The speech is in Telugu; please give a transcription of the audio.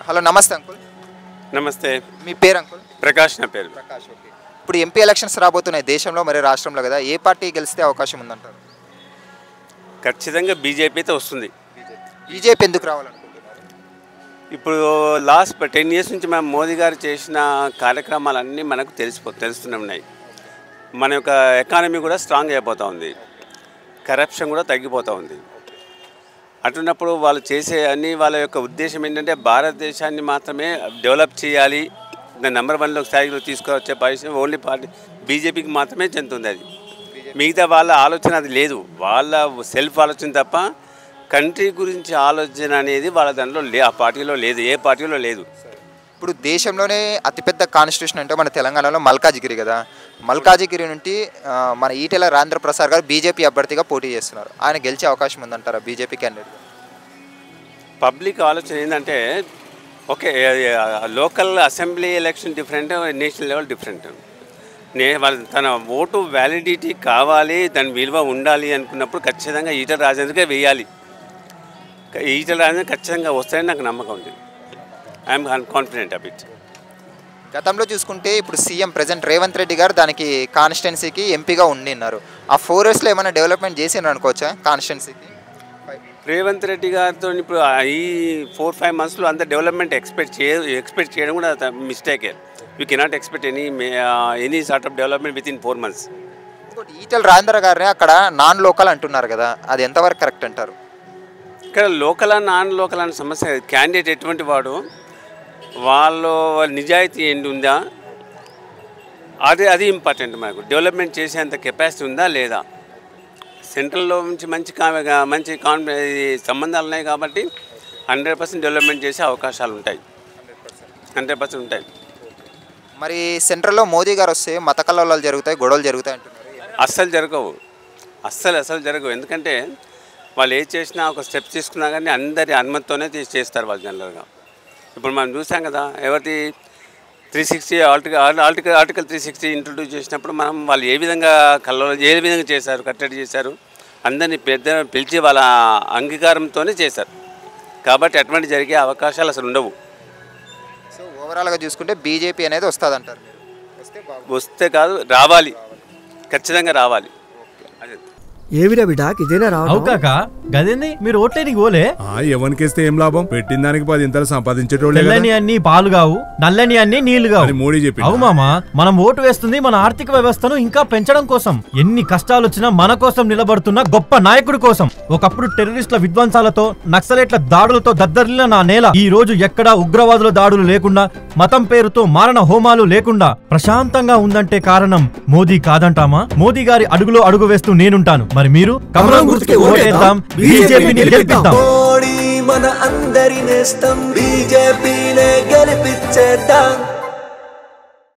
హలో నమస్తే అంకుల్. నమస్తే. మీ పేరు అంకుల్? ప్రకాష్ నా పేరు. ప్రకాష్. ఓకే. ఇప్పుడు ఎంపీ ఎలక్షన్స్ రాబోతున్నాయి దేశంలో మరి రాష్ట్రంలో కదా, ఏ పార్టీ గెలిస్తే అవకాశం ఉందంటారు? ఖచ్చితంగా బీజేపీతో వస్తుంది. బీజేపీ ఎందుకు రావాలనుకుంటున్నారు? ఇప్పుడు లాస్ట్ 10 years నుంచి మనం మోదీ గారు చేసిన కార్యక్రమాలన్నీ మనకు తెలుస్తూనే ఉన్నాయి. మన యొక్క ఎకానమీ కూడా స్ట్రాంగ్ అయిపోతూ ఉంది, కరప్షన్ కూడా తగ్గిపోతూ ఉంది. అటున్నప్పుడు వాళ్ళు చేసే అన్ని వాళ్ళ యొక్క ఉద్దేశం ఏంటంటే భారతదేశాన్ని మాత్రమే డెవలప్ చేయాలి, నెంబర్ 1 స్థాయిలో తీసుకువచ్చే పరిస్థితి ఓన్లీ పార్టీ బీజేపీకి మాత్రమే చెందుతుంది. అది మిగతా వాళ్ళ ఆలోచన అది లేదు, వాళ్ళ సెల్ఫ్ ఆలోచన తప్ప కంట్రీ గురించి ఆలోచన అనేది వాళ్ళ దాంట్లో ఆ పార్టీలో లేదు, ఏ పార్టీలో లేదు. ఇప్పుడు దేశంలోనే అతిపెద్ద కాన్స్టిట్యూషన్ అంటే మన తెలంగాణలో మల్కాజిగిరి కదా. మల్కాజిగిరి నుండి మన ఈటెల రాజేంద్ర ప్రసాద్ గారు బీజేపీ అభ్యర్థిగా పోటీ చేస్తున్నారు. ఆయన గెలిచే అవకాశం ఉందంటారా బీజేపీ క్యాండిడేట్? పబ్లిక్ ఆలోచన ఏంటంటే okay, local assembly election different, national level different. తన ఓటు వ్యాలిడిటీ కావాలి, దాని విలువ ఉండాలి అనుకున్నప్పుడు ఖచ్చితంగా ఈటెల రాజేంద్రకే వేయాలి. ఈటెల రాజేంద్ర ఖచ్చితంగా వస్తాయని నాకు నమ్మకం ఉంది. I'm confident of it. గతంలో చూసుకుంటే ఇప్పుడు సీఎం ప్రెజెంట్ రేవంత్ రెడ్డి గారు దానికి కాన్స్టిట్యున్సీకి ఎంపీగా ఉండిన్నారు. ఆ 4 yearsలో ఏమైనా డెవలప్మెంట్ చేసినారు అనుకోవచ్చా కాన్స్టిట్యున్సీకి? రేవంత్ రెడ్డి గారితో ఇప్పుడు ఈ 4-5 monthsలో అంత డెవలప్మెంట్ ఎక్స్పెక్ట్ చేయడం కూడా మిస్టేకే. You cannot expect any sort of development within 4 months. ఇంకోటి ఈటెల రాజేంద్ర గారిని అక్కడ నాన్ లోకల్ అంటున్నారు కదా, అది ఎంతవరకు కరెక్ట్ అంటారు? ఇక్కడ లోకల్ నాన్ లోకల్ అనే సమస్య, క్యాండిడేట్ ఎటువంటి వాడు, వాళ్ళ నిజాయితీ ఏంటి ఉందా, అది ఇంపార్టెంట్. మనకు డెవలప్మెంట్ చేసేంత కెపాసిటీ ఉందా లేదా. సెంట్రల్లో నుంచి మంచి సంబంధాలు ఉన్నాయి కాబట్టి 100% డెవలప్మెంట్ చేసే అవకాశాలు ఉంటాయి, 100% ఉంటాయి. మరి సెంట్రల్లో మోదీ గారు వస్తే మత కలహాలు జరుగుతాయి, గొడవలు జరుగుతాయి అంటున్నారు. అస్సలు జరగవు. ఎందుకంటే వాళ్ళు ఏది చేసినా ఒక స్టెప్ తీసుకున్నా కానీ అందరి అనుమతితోనే చేస్తారు వాళ్ళు జనరల్గా. ఇప్పుడు మనం చూసాం కదా, ఎవరి 360 ఆర్టికల్ 360 ఇంట్రొడ్యూస్ చేసినప్పుడు వాళ్ళు ఏ విధంగా చేశారు, కట్టడి చేశారు, అందరినీ పిలిచి వాళ్ళ అంగీకారంతోనే చేశారు. కాబట్టి అటువంటి జరిగే అవకాశాలు అసలు ఉండవు. సో ఓవరాల్గా చూసుకుంటే బీజేపీ అనేది వస్తుంది అంటారు? వస్తే కాదు, రావాలి, ఖచ్చితంగా రావాలి. అదే ఏవిరా బిడాక్ ఇదేనా రావు కాక గదేంది మీరు ఓట్లేనికి పోలే? ఎవరికేస్తే ఏం లాభం, పెట్టిన దానికి 10 ఇంతలు సంపాదించేటోళ్ళే. తెల్లని అన్ని పాలు కావు, నల్లని అన్ని నీళ్లు కావు మోడీ చెప్పి. అవు మామా, మనం ఓటు వేస్తుంది మన ఆర్థిక వ్యవస్థను ఇంకా పెంచడం కోసం. ఎన్ని కష్టాలు వచ్చినా మన కోసం నిలబడుతున్న గొప్ప నాయకుడి కోసం. ఒకప్పుడు టెర్రరిస్టుల విధ్వంసాలతో, నక్సలైట్ల దాడులతో దద్దరిల్లిన నా నేల ఈ రోజు ఎక్కడా ఉగ్రవాదుల దాడులు లేకుండా, మతం పేరుతో మారణ హోమాలు లేకుండా ప్రశాంతంగా ఉందంటే కారణం మోదీ కాదంటామా? మోదీ గారి అడుగులో అడుగు వేస్తూ నేనుంటాను. మరి మీరు కమలం గుర్తుకి ఓటేద్దాం, బీజేపీని గెలిపిద్దాం. మోడీ మన అందరి నేస్తం, బీజేపీనే గెలిపించేద్దాం.